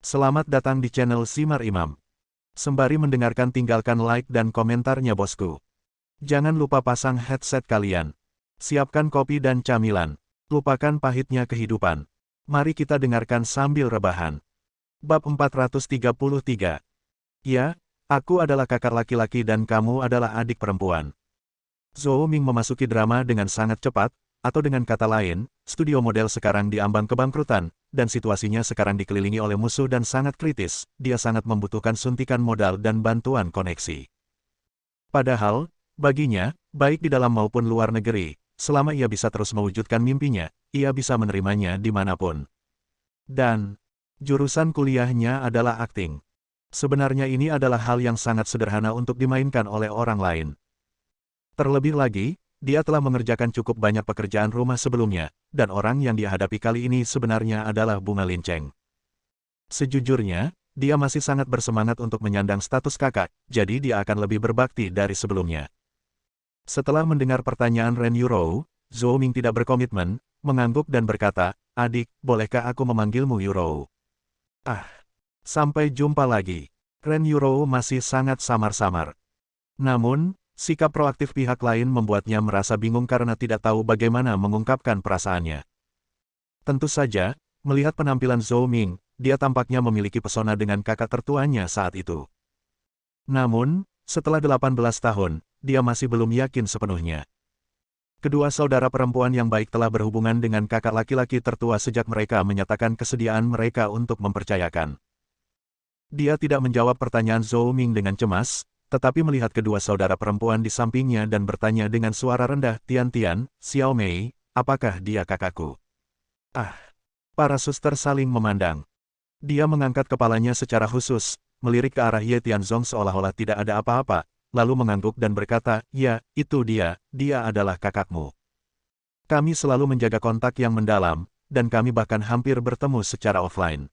Selamat datang di channel Simar Imam. Sembari mendengarkan tinggalkan like dan komentarnya bosku. Jangan lupa pasang headset kalian. Siapkan kopi dan camilan. Lupakan pahitnya kehidupan. Mari kita dengarkan sambil rebahan. Bab 433. Ya, aku adalah kakak laki-laki dan kamu adalah adik perempuan. Zhou Ming memasuki drama dengan sangat cepat, atau dengan kata lain, studio model sekarang diambang kebangkrutan, dan situasinya sekarang dikelilingi oleh musuh dan sangat kritis, dia sangat membutuhkan suntikan modal dan bantuan koneksi. Padahal, baginya, baik di dalam maupun luar negeri, selama ia bisa terus mewujudkan mimpinya, ia bisa menerimanya dimanapun. Dan, jurusan kuliahnya adalah akting. Sebenarnya ini adalah hal yang sangat sederhana untuk dimainkan oleh orang lain. Terlebih lagi, dia telah mengerjakan cukup banyak pekerjaan rumah sebelumnya, dan orang yang dia hadapi kali ini sebenarnya adalah Bunga Linceng. Sejujurnya, dia masih sangat bersemangat untuk menyandang status kakak, jadi dia akan lebih berbakti dari sebelumnya. Setelah mendengar pertanyaan Ren Yurou, Zhou Ming tidak berkomitmen, mengangguk dan berkata, "Adik, bolehkah aku memanggilmu Yurou?" Ah, sampai jumpa lagi. Ren Yurou masih sangat samar-samar. Namun, sikap proaktif pihak lain membuatnya merasa bingung karena tidak tahu bagaimana mengungkapkan perasaannya. Tentu saja, melihat penampilan Zhou Ming, dia tampaknya memiliki pesona dengan kakak tertuanya saat itu. Namun, setelah 18 tahun, dia masih belum yakin sepenuhnya. Kedua saudara perempuan yang baik telah berhubungan dengan kakak laki-laki tertua sejak mereka menyatakan kesediaan mereka untuk mempercayakan. Dia tidak menjawab pertanyaan Zhou Ming dengan cemas, tetapi melihat kedua saudara perempuan di sampingnya dan bertanya dengan suara rendah, "Tian-Tian, Xiao Mei, apakah dia kakakku?" Ah! Para suster saling memandang. Dia mengangkat kepalanya secara khusus, melirik ke arah Ye Tianzong seolah-olah tidak ada apa-apa, lalu mengangguk dan berkata, "Ya, itu dia adalah kakakmu. Kami selalu menjaga kontak yang mendalam, dan kami bahkan hampir bertemu secara offline.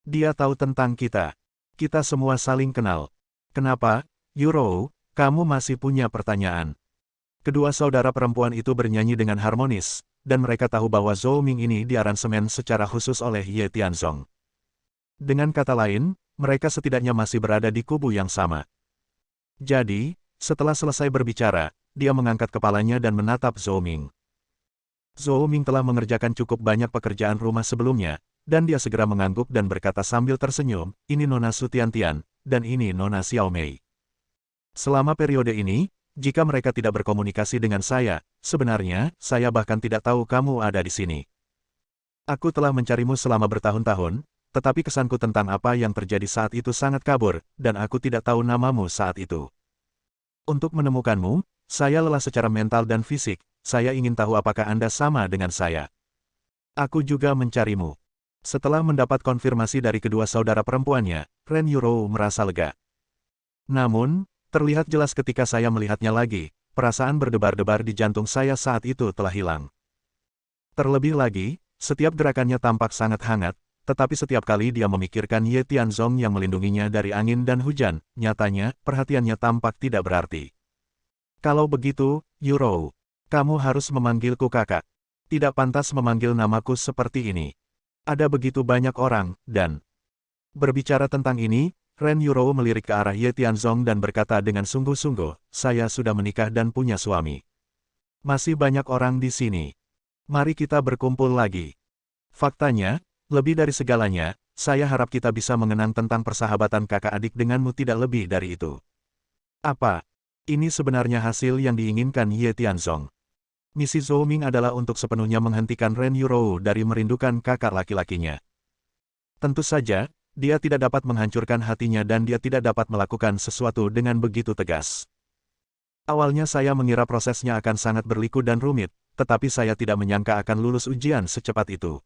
Dia tahu tentang kita. Kita semua saling kenal. Kenapa, Yurou, kamu masih punya pertanyaan?" Kedua saudara perempuan itu bernyanyi dengan harmonis, dan mereka tahu bahwa Zhou Ming ini diaransemen secara khusus oleh Ye Tianzong. Dengan kata lain, mereka setidaknya masih berada di kubu yang sama. Jadi, setelah selesai berbicara, dia mengangkat kepalanya dan menatap Zhou Ming. Zhou Ming telah mengerjakan cukup banyak pekerjaan rumah sebelumnya, dan dia segera mengangguk dan berkata sambil tersenyum, "Ini Nona Su Tian-Tian, dan ini Nona Xiao Mei. Selama periode ini, jika mereka tidak berkomunikasi dengan saya, sebenarnya, saya bahkan tidak tahu kamu ada di sini. Aku telah mencarimu selama bertahun-tahun, tetapi kesanku tentang apa yang terjadi saat itu sangat kabur, dan aku tidak tahu namamu saat itu. Untuk menemukanmu, saya lelah secara mental dan fisik, saya ingin tahu apakah Anda sama dengan saya. Aku juga mencarimu." Setelah mendapat konfirmasi dari kedua saudara perempuannya, Ren Yurou merasa lega. Namun, terlihat jelas ketika saya melihatnya lagi, perasaan berdebar-debar di jantung saya saat itu telah hilang. Terlebih lagi, setiap gerakannya tampak sangat hangat, tetapi setiap kali dia memikirkan Ye Tianzong yang melindunginya dari angin dan hujan, nyatanya, perhatiannya tampak tidak berarti. "Kalau begitu, Yurou, kamu harus memanggilku kakak. Tidak pantas memanggil namaku seperti ini. Ada begitu banyak orang, dan..." Berbicara tentang ini, Ren Yurou melirik ke arah Ye Tianzong dan berkata dengan sungguh-sungguh, "Saya sudah menikah dan punya suami. Masih banyak orang di sini. Mari kita berkumpul lagi. Faktanya, lebih dari segalanya, saya harap kita bisa mengenang tentang persahabatan kakak adik denganmu tidak lebih dari itu." Apa? Ini sebenarnya hasil yang diinginkan Ye Tianzong. Misi Zhou Ming adalah untuk sepenuhnya menghentikan Ren Yurou dari merindukan kakak laki-lakinya. Tentu saja, dia tidak dapat menghancurkan hatinya dan dia tidak dapat melakukan sesuatu dengan begitu tegas. Awalnya saya mengira prosesnya akan sangat berliku dan rumit, tetapi saya tidak menyangka akan lulus ujian secepat itu.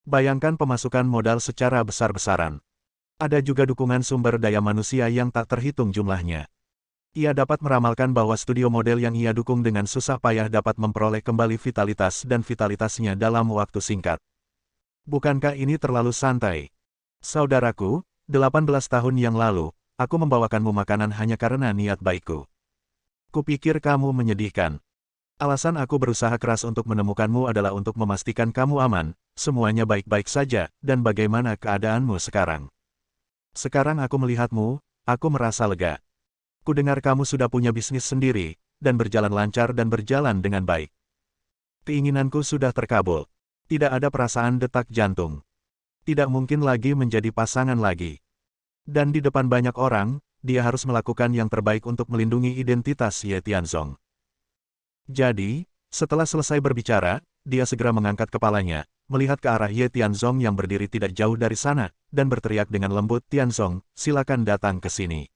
Bayangkan pemasukan modal secara besar-besaran. Ada juga dukungan sumber daya manusia yang tak terhitung jumlahnya. Ia dapat meramalkan bahwa studio model yang ia dukung dengan susah payah dapat memperoleh kembali vitalitas dan vitalitasnya dalam waktu singkat. Bukankah ini terlalu santai? Saudaraku, 18 tahun yang lalu, aku membawakanmu makanan hanya karena niat baikku. Kupikir kamu menyedihkan. Alasan aku berusaha keras untuk menemukanmu adalah untuk memastikan kamu aman, semuanya baik-baik saja, dan bagaimana keadaanmu sekarang. Sekarang aku melihatmu, aku merasa lega. Kudengar kamu sudah punya bisnis sendiri, dan berjalan lancar dan berjalan dengan baik. Keinginanku sudah terkabul. Tidak ada perasaan detak jantung. Tidak mungkin lagi menjadi pasangan lagi. Dan di depan banyak orang, dia harus melakukan yang terbaik untuk melindungi identitas Ye Tianzong. Jadi, setelah selesai berbicara, dia segera mengangkat kepalanya, melihat ke arah Ye Tianzong yang berdiri tidak jauh dari sana, dan berteriak dengan lembut, "Tianzong, silakan datang ke sini."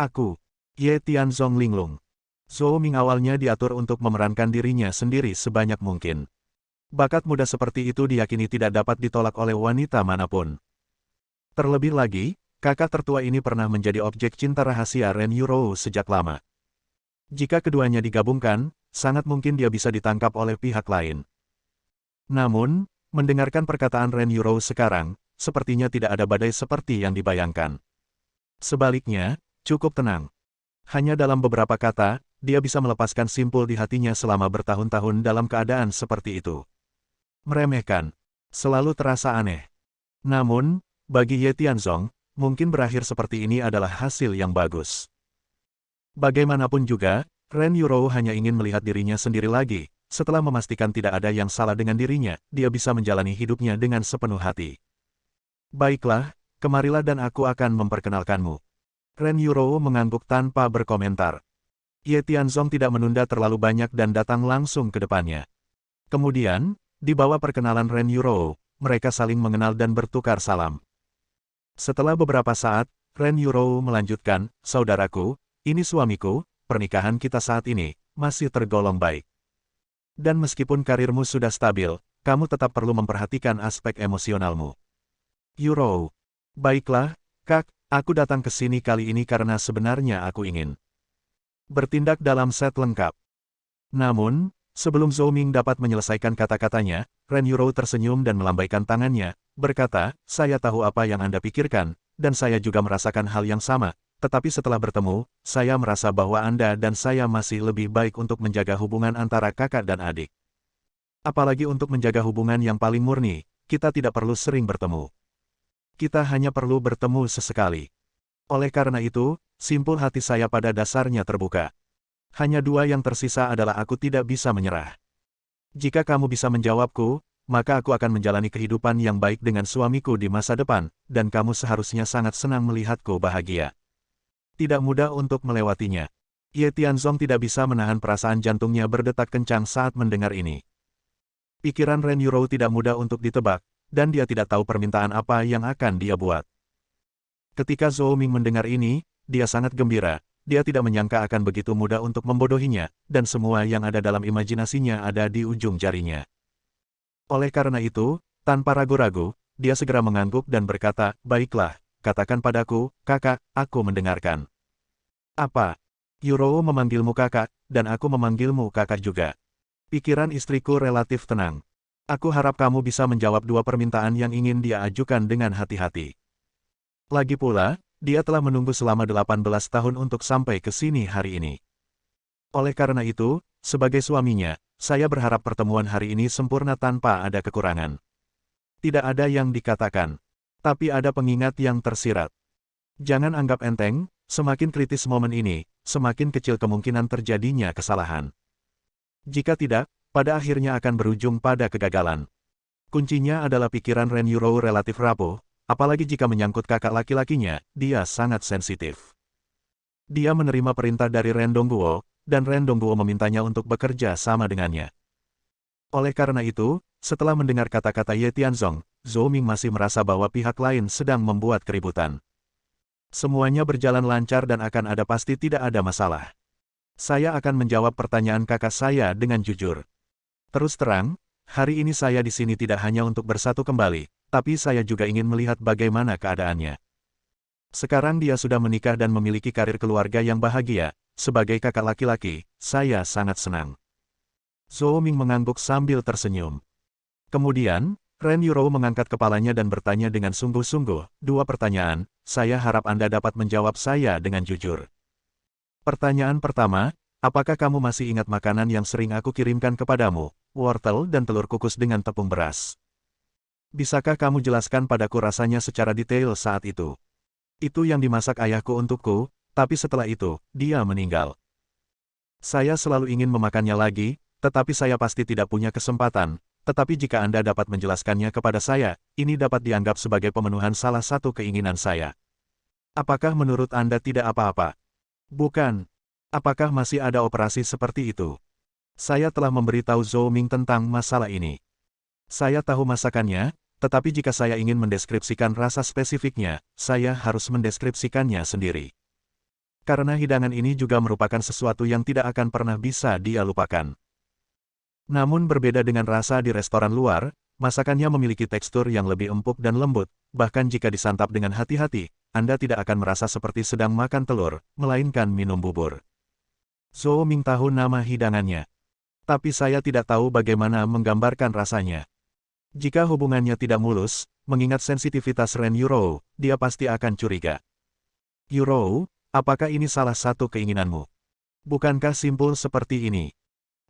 Aku, Ye Tianzong linglung. Zhou Ming awalnya diatur untuk memerankan dirinya sendiri sebanyak mungkin. Bakat muda seperti itu diyakini tidak dapat ditolak oleh wanita manapun. Terlebih lagi, kakak tertua ini pernah menjadi objek cinta rahasia Ren Yurou sejak lama. Jika keduanya digabungkan, sangat mungkin dia bisa ditangkap oleh pihak lain. Namun, mendengarkan perkataan Ren Yurou sekarang, sepertinya tidak ada badai seperti yang dibayangkan. Sebaliknya, cukup tenang. Hanya dalam beberapa kata, dia bisa melepaskan simpul di hatinya selama bertahun-tahun dalam keadaan seperti itu. Meremehkan. Selalu terasa aneh. Namun, bagi Ye Tianzong, mungkin berakhir seperti ini adalah hasil yang bagus. Bagaimanapun juga, Ren Yurou hanya ingin melihat dirinya sendiri lagi. Setelah memastikan tidak ada yang salah dengan dirinya, dia bisa menjalani hidupnya dengan sepenuh hati. Baiklah, kemarilah dan aku akan memperkenalkanmu. Ren Yurou mengangguk tanpa berkomentar. Ye Tianzong tidak menunda terlalu banyak dan datang langsung ke depannya. Kemudian, di bawah perkenalan Ren Yurou, mereka saling mengenal dan bertukar salam. Setelah beberapa saat, Ren Yurou melanjutkan, "Saudaraku, ini suamiku, pernikahan kita saat ini masih tergolong baik. Dan meskipun karirmu sudah stabil, kamu tetap perlu memperhatikan aspek emosionalmu." Yurou, "Baiklah, Kak, aku datang ke sini kali ini karena sebenarnya aku ingin bertindak dalam set lengkap." Namun, sebelum Zhou Ming dapat menyelesaikan kata-katanya, Ren Yurou tersenyum dan melambaikan tangannya, berkata, "Saya tahu apa yang Anda pikirkan, dan saya juga merasakan hal yang sama. Tetapi setelah bertemu, saya merasa bahwa Anda dan saya masih lebih baik untuk menjaga hubungan antara kakak dan adik. Apalagi untuk menjaga hubungan yang paling murni, kita tidak perlu sering bertemu. Kita hanya perlu bertemu sesekali. Oleh karena itu, simpul hati saya pada dasarnya terbuka. Hanya dua yang tersisa adalah aku tidak bisa menyerah. Jika kamu bisa menjawabku, maka aku akan menjalani kehidupan yang baik dengan suamiku di masa depan, dan kamu seharusnya sangat senang melihatku bahagia." Tidak mudah untuk melewatinya. Ye Tianzong tidak bisa menahan perasaan jantungnya berdetak kencang saat mendengar ini. Pikiran Ren Yurou tidak mudah untuk ditebak, dan dia tidak tahu permintaan apa yang akan dia buat. Ketika Zhou Ming mendengar ini, dia sangat gembira. Dia tidak menyangka akan begitu mudah untuk membodohinya, dan semua yang ada dalam imajinasinya ada di ujung jarinya. Oleh karena itu, tanpa ragu-ragu, dia segera mengangguk dan berkata, "Baiklah, katakan padaku, kakak, aku mendengarkan." "Apa?" "Yurou memanggilmu kakak, dan aku memanggilmu kakak juga." Pikiran istriku relatif tenang. Aku harap kamu bisa menjawab dua permintaan yang ingin dia ajukan dengan hati-hati. Lagi pula, dia telah menunggu selama 18 tahun untuk sampai ke sini hari ini. Oleh karena itu, sebagai suaminya, saya berharap pertemuan hari ini sempurna tanpa ada kekurangan. Tidak ada yang dikatakan, tapi ada pengingat yang tersirat. Jangan anggap enteng, semakin kritis momen ini, semakin kecil kemungkinan terjadinya kesalahan. Jika tidak, pada akhirnya akan berujung pada kegagalan. Kuncinya adalah pikiran Ren Yurou relatif rapuh, apalagi jika menyangkut kakak laki-lakinya, dia sangat sensitif. Dia menerima perintah dari Ren Dongguo, dan Ren Dongguo memintanya untuk bekerja sama dengannya. Oleh karena itu, setelah mendengar kata-kata Ye Tianzong, Zhou Ming masih merasa bahwa pihak lain sedang membuat keributan. Semuanya berjalan lancar dan akan ada pasti tidak ada masalah. Saya akan menjawab pertanyaan kakak saya dengan jujur. Terus terang, hari ini saya di sini tidak hanya untuk bersatu kembali, tapi saya juga ingin melihat bagaimana keadaannya. Sekarang dia sudah menikah dan memiliki karir keluarga yang bahagia. Sebagai kakak laki-laki, saya sangat senang." Zhou Ming mengangguk sambil tersenyum. Kemudian, Ren Yurou mengangkat kepalanya dan bertanya dengan sungguh-sungguh, "Dua pertanyaan, saya harap Anda dapat menjawab saya dengan jujur. Pertanyaan pertama, apakah kamu masih ingat makanan yang sering aku kirimkan kepadamu, wortel dan telur kukus dengan tepung beras? Bisakah kamu jelaskan padaku rasanya secara detail saat itu? Itu yang dimasak ayahku untukku, tapi setelah itu, dia meninggal. Saya selalu ingin memakannya lagi, tetapi saya pasti tidak punya kesempatan. Tetapi jika Anda dapat menjelaskannya kepada saya, ini dapat dianggap sebagai pemenuhan salah satu keinginan saya. Apakah menurut Anda tidak apa-apa? Bukan. Apakah masih ada operasi seperti itu? Saya telah memberitahu Zhou Ming tentang masalah ini. Saya tahu masakannya, tetapi jika saya ingin mendeskripsikan rasa spesifiknya, saya harus mendeskripsikannya sendiri. Karena hidangan ini juga merupakan sesuatu yang tidak akan pernah bisa dia lupakan. Namun berbeda dengan rasa di restoran luar, masakannya memiliki tekstur yang lebih empuk dan lembut, bahkan jika disantap dengan hati-hati, Anda tidak akan merasa seperti sedang makan telur, melainkan minum bubur. Zhou Ming tahu nama hidangannya. Tapi saya tidak tahu bagaimana menggambarkan rasanya. Jika hubungannya tidak mulus, mengingat sensitivitas Ren Yurou, dia pasti akan curiga. Yurou, apakah ini salah satu keinginanmu? Bukankah simpul seperti ini?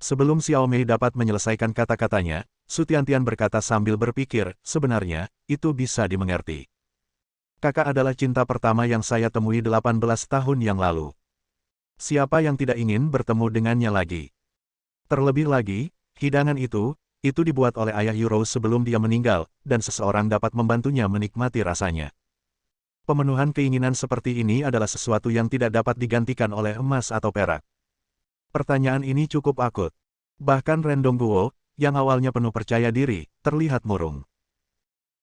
Sebelum Xiao Mei dapat menyelesaikan kata-katanya, Su Tiantian berkata sambil berpikir, sebenarnya, itu bisa dimengerti. Kakak adalah cinta pertama yang saya temui 18 tahun yang lalu. Siapa yang tidak ingin bertemu dengannya lagi? Terlebih lagi, hidangan itu dibuat oleh ayah Yurou sebelum dia meninggal, dan seseorang dapat membantunya menikmati rasanya. Pemenuhan keinginan seperti ini adalah sesuatu yang tidak dapat digantikan oleh emas atau perak. Pertanyaan ini cukup akut. Bahkan Ren Dongguo, yang awalnya penuh percaya diri, terlihat murung.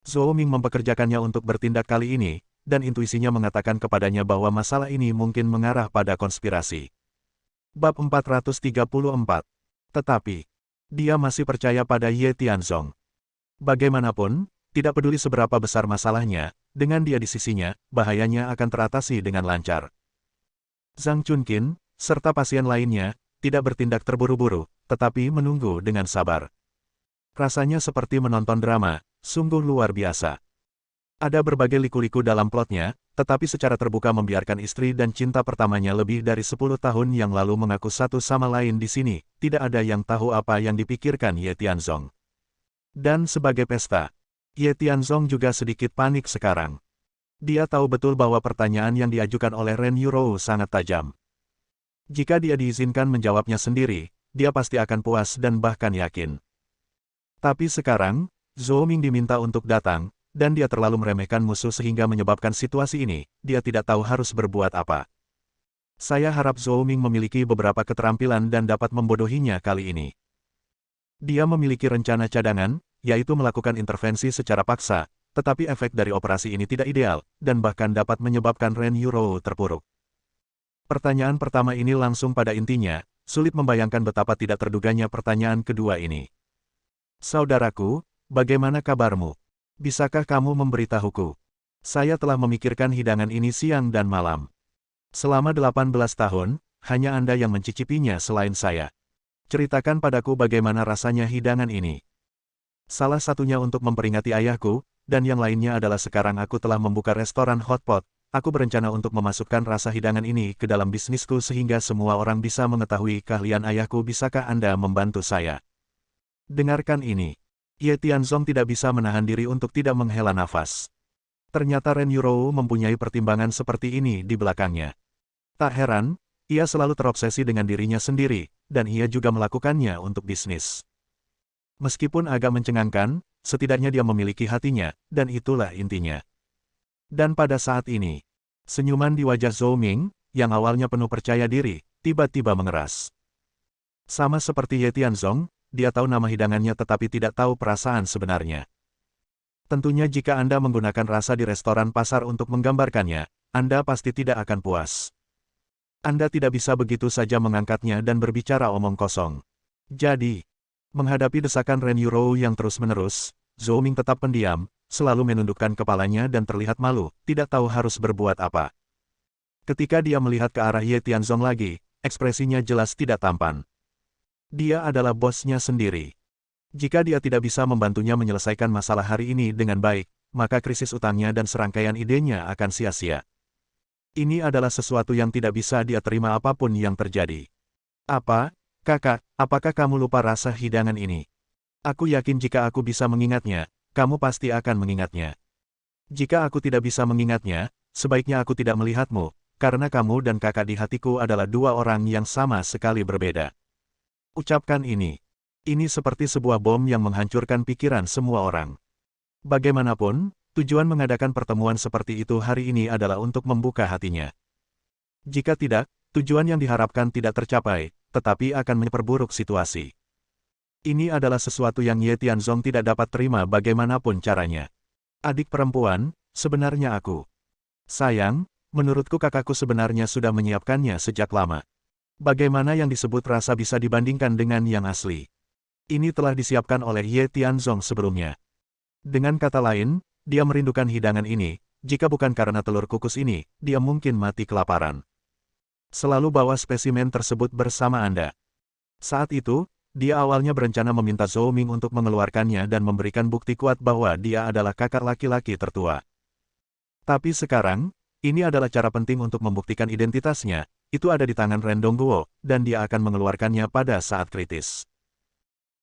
Zhou Ming mempekerjakannya untuk bertindak kali ini, dan intuisinya mengatakan kepadanya bahwa masalah ini mungkin mengarah pada konspirasi. Bab 434. Tetapi, dia masih percaya pada Ye Tianzong. Bagaimanapun, tidak peduli seberapa besar masalahnya, dengan dia di sisinya, bahayanya akan teratasi dengan lancar. Zhang Chunqin, serta pasien lainnya, tidak bertindak terburu-buru, tetapi menunggu dengan sabar. Rasanya seperti menonton drama, sungguh luar biasa. Ada berbagai liku-liku dalam plotnya, tetapi secara terbuka membiarkan istri dan cinta pertamanya lebih dari 10 tahun yang lalu mengaku satu sama lain di sini, tidak ada yang tahu apa yang dipikirkan Ye Tianzong. Dan sebagai pesta, Ye Tianzong juga sedikit panik sekarang. Dia tahu betul bahwa pertanyaan yang diajukan oleh Ren Yurou sangat tajam. Jika dia diizinkan menjawabnya sendiri, dia pasti akan puas dan bahkan yakin. Tapi sekarang, Zhou Ming diminta untuk datang, dan dia terlalu meremehkan musuh sehingga menyebabkan situasi ini, dia tidak tahu harus berbuat apa. Saya harap Zhou Ming memiliki beberapa keterampilan dan dapat membodohinya kali ini. Dia memiliki rencana cadangan, yaitu melakukan intervensi secara paksa, tetapi efek dari operasi ini tidak ideal, dan bahkan dapat menyebabkan Ren Yurou terpuruk. Pertanyaan pertama ini langsung pada intinya, sulit membayangkan betapa tidak terduganya pertanyaan kedua ini. Saudaraku, bagaimana kabarmu? Bisakah kamu memberitahuku? Saya telah memikirkan hidangan ini siang dan malam. Selama 18 tahun, hanya Anda yang mencicipinya selain saya. Ceritakan padaku bagaimana rasanya hidangan ini. Salah satunya untuk memperingati ayahku, dan yang lainnya adalah sekarang aku telah membuka restoran hotpot. Aku berencana untuk memasukkan rasa hidangan ini ke dalam bisnisku sehingga semua orang bisa mengetahui keahlian ayahku. Bisakah Anda membantu saya? Dengarkan ini. Ye Tianzong tidak bisa menahan diri untuk tidak menghela nafas. Ternyata Ren Yurou mempunyai pertimbangan seperti ini di belakangnya. Tak heran, ia selalu terobsesi dengan dirinya sendiri, dan ia juga melakukannya untuk bisnis. Meskipun agak mencengangkan, setidaknya dia memiliki hatinya, dan itulah intinya. Dan pada saat ini, senyuman di wajah Zhou Ming, yang awalnya penuh percaya diri, tiba-tiba mengeras. Sama seperti Ye Tianzong, dia tahu nama hidangannya tetapi tidak tahu perasaan sebenarnya. Tentunya jika Anda menggunakan rasa di restoran pasar untuk menggambarkannya, Anda pasti tidak akan puas. Anda tidak bisa begitu saja mengangkatnya dan berbicara omong kosong. Jadi, menghadapi desakan Ren Yurou yang terus-menerus, Zhou Ming tetap pendiam, selalu menundukkan kepalanya dan terlihat malu, tidak tahu harus berbuat apa. Ketika dia melihat ke arah Ye Tianzong lagi, ekspresinya jelas tidak tampan. Dia adalah bosnya sendiri. Jika dia tidak bisa membantunya menyelesaikan masalah hari ini dengan baik, maka krisis utangnya dan serangkaian idenya akan sia-sia. Ini adalah sesuatu yang tidak bisa dia terima apapun yang terjadi. Apa, kakak, apakah kamu lupa rasa hidangan ini? Aku yakin jika aku bisa mengingatnya, kamu pasti akan mengingatnya. Jika aku tidak bisa mengingatnya, sebaiknya aku tidak melihatmu, karena kamu dan kakak di hatiku adalah dua orang yang sama sekali berbeda. Ucapkan ini. Ini seperti sebuah bom yang menghancurkan pikiran semua orang. Bagaimanapun, tujuan mengadakan pertemuan seperti itu hari ini adalah untuk membuka hatinya. Jika tidak, tujuan yang diharapkan tidak tercapai, tetapi akan memperburuk situasi. Ini adalah sesuatu yang Ye Tianzong tidak dapat terima bagaimanapun caranya. Adik perempuan, sebenarnya aku. Sayang, menurutku kakakku sebenarnya sudah menyiapkannya sejak lama. Bagaimana yang disebut rasa bisa dibandingkan dengan yang asli? Ini telah disiapkan oleh Ye Tianzong sebelumnya. Dengan kata lain, dia merindukan hidangan ini, jika bukan karena telur kukus ini, dia mungkin mati kelaparan. Selalu bawa spesimen tersebut bersama Anda. Saat itu, dia awalnya berencana meminta Zhou Ming untuk mengeluarkannya dan memberikan bukti kuat bahwa dia adalah kakak laki-laki tertua. Tapi sekarang, ini adalah cara penting untuk membuktikan identitasnya, itu ada di tangan Ren Dongguo, dan dia akan mengeluarkannya pada saat kritis.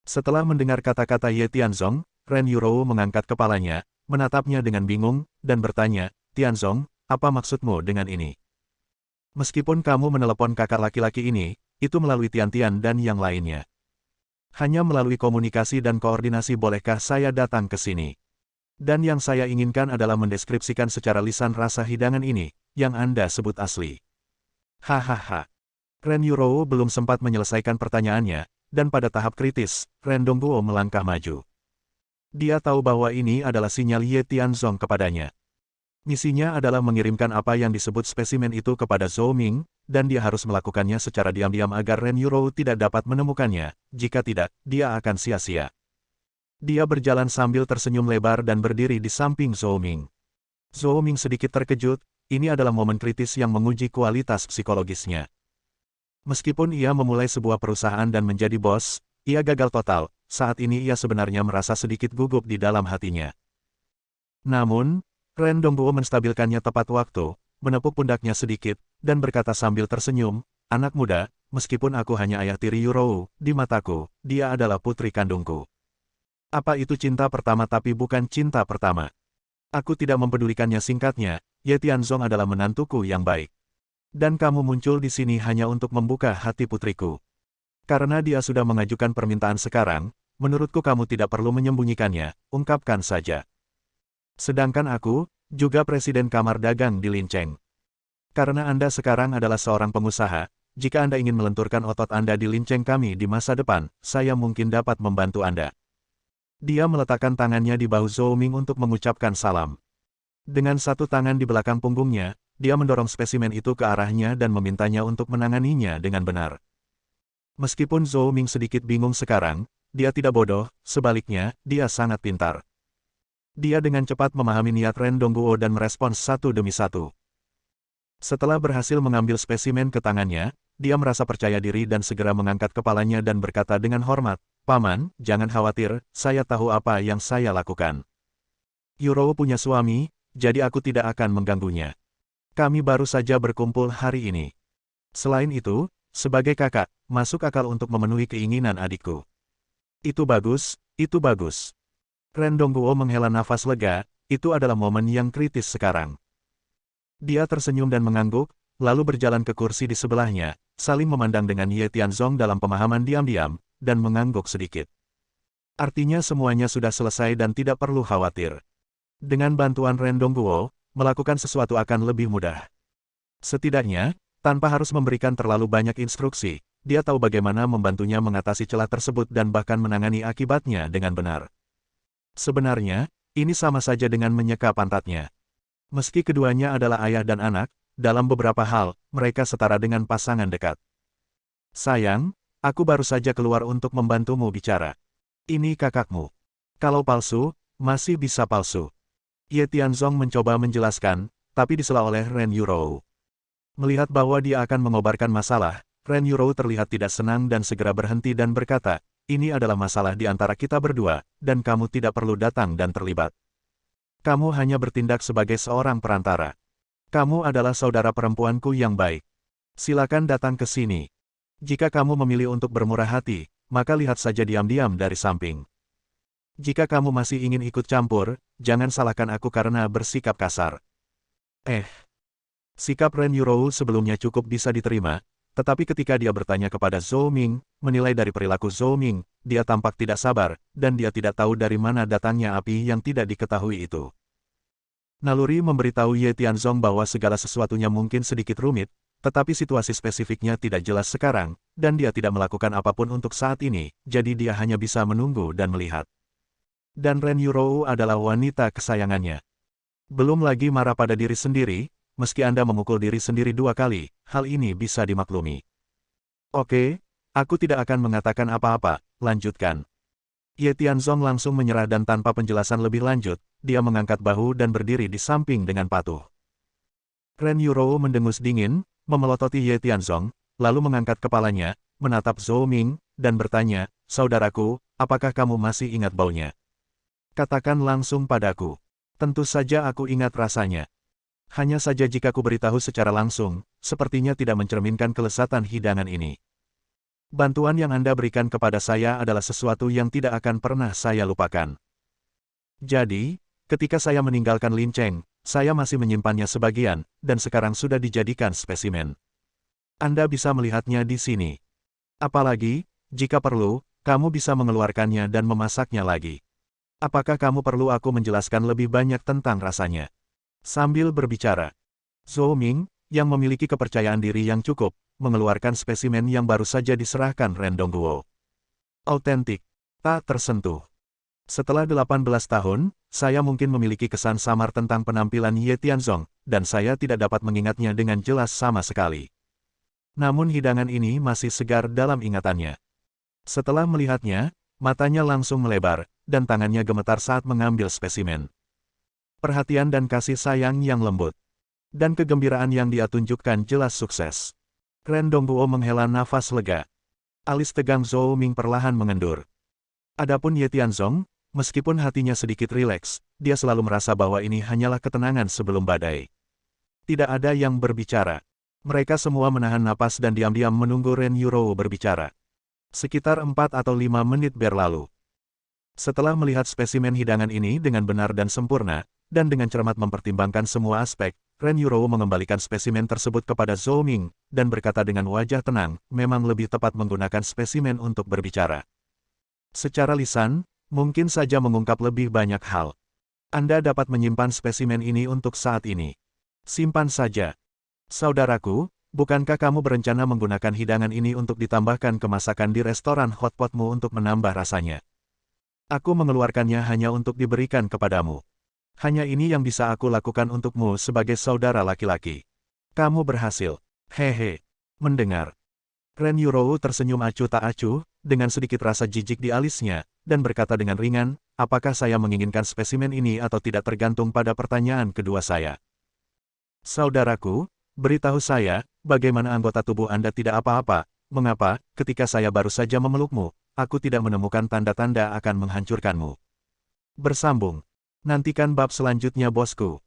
Setelah mendengar kata-kata Ye Tianzong, Ren Yurou mengangkat kepalanya, menatapnya dengan bingung, dan bertanya, Tianzong, apa maksudmu dengan ini? Meskipun kamu menelepon kakak laki-laki ini, itu melalui Tian-Tian dan yang lainnya. Hanya melalui komunikasi dan koordinasi bolehkah saya datang ke sini? Dan yang saya inginkan adalah mendeskripsikan secara lisan rasa hidangan ini, yang Anda sebut asli. Hahaha. Ren Yurou belum sempat menyelesaikan pertanyaannya, dan pada tahap kritis, Ren Dongguo melangkah maju. Dia tahu bahwa ini adalah sinyal Ye Tianzong kepadanya. Misinya adalah mengirimkan apa yang disebut spesimen itu kepada Zhou Ming, dan dia harus melakukannya secara diam-diam agar Ren Yurou tidak dapat menemukannya, jika tidak, dia akan sia-sia. Dia berjalan sambil tersenyum lebar dan berdiri di samping Zhou Ming. Zhou Ming sedikit terkejut, ini adalah momen kritis yang menguji kualitas psikologisnya. Meskipun ia memulai sebuah perusahaan dan menjadi bos, ia gagal total, saat ini ia sebenarnya merasa sedikit gugup di dalam hatinya. Namun, Ren Dongguo menstabilkannya tepat waktu, menepuk pundaknya sedikit, dan berkata sambil tersenyum, anak muda, meskipun aku hanya ayah tiri Yurou, di mataku, dia adalah putri kandungku. Apa itu cinta pertama tapi bukan cinta pertama? Aku tidak mempedulikannya singkatnya, Ye Tianzong adalah menantuku yang baik. Dan kamu muncul di sini hanya untuk membuka hati putriku. Karena dia sudah mengajukan permintaan sekarang, menurutku kamu tidak perlu menyembunyikannya, ungkapkan saja. Sedangkan aku, juga Presiden Kamar Dagang di Linceng. Karena Anda sekarang adalah seorang pengusaha, jika Anda ingin melenturkan otot Anda di Linceng kami di masa depan, saya mungkin dapat membantu Anda. Dia meletakkan tangannya di bahu Zhou Ming untuk mengucapkan salam. Dengan satu tangan di belakang punggungnya, dia mendorong spesimen itu ke arahnya dan memintanya untuk menanganinya dengan benar. Meskipun Zhou Ming sedikit bingung sekarang, dia tidak bodoh, sebaliknya, dia sangat pintar. Dia dengan cepat memahami niat Ren Dongguo dan merespons satu demi satu. Setelah berhasil mengambil spesimen ke tangannya, dia merasa percaya diri dan segera mengangkat kepalanya dan berkata dengan hormat, Paman, jangan khawatir, saya tahu apa yang saya lakukan. Yurou punya suami, jadi aku tidak akan mengganggunya. Kami baru saja berkumpul hari ini. Selain itu, sebagai kakak, masuk akal untuk memenuhi keinginan adikku. Itu bagus, itu bagus. Ren Dongguo menghela nafas lega, itu adalah momen yang kritis sekarang. Dia tersenyum dan mengangguk, lalu berjalan ke kursi di sebelahnya, saling memandang dengan Ye Tianzong dalam pemahaman diam-diam, dan mengangguk sedikit. Artinya semuanya sudah selesai dan tidak perlu khawatir. Dengan bantuan Ren Dongguo, melakukan sesuatu akan lebih mudah. Setidaknya, tanpa harus memberikan terlalu banyak instruksi, dia tahu bagaimana membantunya mengatasi celah tersebut dan bahkan menangani akibatnya dengan benar. Sebenarnya, ini sama saja dengan menyeka pantatnya. Meski keduanya adalah ayah dan anak, dalam beberapa hal, mereka setara dengan pasangan dekat. Sayang, aku baru saja keluar untuk membantumu bicara. Ini kakakmu. Kalau palsu, masih bisa palsu. Ye Tianzong mencoba menjelaskan, tapi disela oleh Ren Yurou. Melihat bahwa dia akan mengobarkan masalah, Ren Yurou terlihat tidak senang dan segera berhenti dan berkata, ini adalah masalah di antara kita berdua, dan kamu tidak perlu datang dan terlibat. Kamu hanya bertindak sebagai seorang perantara. Kamu adalah saudara perempuanku yang baik. Silakan datang ke sini. Jika kamu memilih untuk bermurah hati, maka lihat saja diam-diam dari samping. Jika kamu masih ingin ikut campur, jangan salahkan aku karena bersikap kasar. Sikap Ren Yurou sebelumnya cukup bisa diterima, tetapi ketika dia bertanya kepada Zhou Ming, menilai dari perilaku Zhou Ming, dia tampak tidak sabar, dan dia tidak tahu dari mana datangnya api yang tidak diketahui itu. Naluri memberitahu Ye Tianzong bahwa segala sesuatunya mungkin sedikit rumit, tetapi situasi spesifiknya tidak jelas sekarang, dan dia tidak melakukan apapun untuk saat ini, jadi dia hanya bisa menunggu dan melihat. Dan Ren Yurou adalah wanita kesayangannya. Belum lagi marah pada diri sendiri, meski Anda memukul diri sendiri 2 kali, hal ini bisa dimaklumi. Oke, aku tidak akan mengatakan apa-apa, lanjutkan. Ye Tianzong langsung menyerah dan tanpa penjelasan lebih lanjut, dia mengangkat bahu dan berdiri di samping dengan patuh. Ren Yurou mendengus dingin, memelototi Ye Tianzong, lalu mengangkat kepalanya, menatap Zhou Ming, dan bertanya, "Saudaraku, apakah kamu masih ingat baunya? Katakan langsung padaku." Tentu saja aku ingat rasanya. Hanya saja jika ku beritahu secara langsung, sepertinya tidak mencerminkan kelezatan hidangan ini. Bantuan yang Anda berikan kepada saya adalah sesuatu yang tidak akan pernah saya lupakan. Jadi, ketika saya meninggalkan Lin Cheng, saya masih menyimpannya sebagian, dan sekarang sudah dijadikan spesimen. Anda bisa melihatnya di sini. Apalagi, jika perlu, kamu bisa mengeluarkannya dan memasaknya lagi. Apakah kamu perlu aku menjelaskan lebih banyak tentang rasanya? Sambil berbicara, Zhou Ming, yang memiliki kepercayaan diri yang cukup, mengeluarkan spesimen yang baru saja diserahkan Ren Dongguo. Autentik, tak tersentuh. Setelah 18 tahun, saya mungkin memiliki kesan samar tentang penampilan Ye Tianzong, dan saya tidak dapat mengingatnya dengan jelas sama sekali. Namun hidangan ini masih segar dalam ingatannya. Setelah melihatnya, matanya langsung melebar, dan tangannya gemetar saat mengambil spesimen. Perhatian dan kasih sayang yang lembut, dan kegembiraan yang dia tunjukkan jelas sukses. Ren Dongguo menghela nafas lega. Alis tegang Zhou Ming perlahan mengendur. Adapun Ye Tianzong, meskipun hatinya sedikit rileks, dia selalu merasa bahwa ini hanyalah ketenangan sebelum badai. Tidak ada yang berbicara. Mereka semua menahan napas dan diam-diam menunggu Ren Yurou berbicara. Sekitar 4 atau 5 menit berlalu. Setelah melihat spesimen hidangan ini dengan benar dan sempurna, dan dengan cermat mempertimbangkan semua aspek, Ren Yurou mengembalikan spesimen tersebut kepada Zhou Ming, dan berkata dengan wajah tenang, memang lebih tepat menggunakan spesimen untuk berbicara. Secara lisan, mungkin saja mengungkap lebih banyak hal. Anda dapat menyimpan spesimen ini untuk saat ini. Simpan saja. Saudaraku, bukankah kamu berencana menggunakan hidangan ini untuk ditambahkan ke masakan di restoran hotpotmu untuk menambah rasanya? Aku mengeluarkannya hanya untuk diberikan kepadamu. Hanya ini yang bisa aku lakukan untukmu sebagai saudara laki-laki. Kamu berhasil. Hehe. Mendengar. Ren Yurou tersenyum acuh tak acuh, dengan sedikit rasa jijik di alisnya, dan berkata dengan ringan, apakah saya menginginkan spesimen ini atau tidak tergantung pada pertanyaan kedua saya. Saudaraku, beritahu saya, bagaimana anggota tubuh Anda tidak apa-apa, mengapa, ketika saya baru saja memelukmu, aku tidak menemukan tanda-tanda akan menghancurkanmu. Bersambung. Nantikan bab selanjutnya bosku.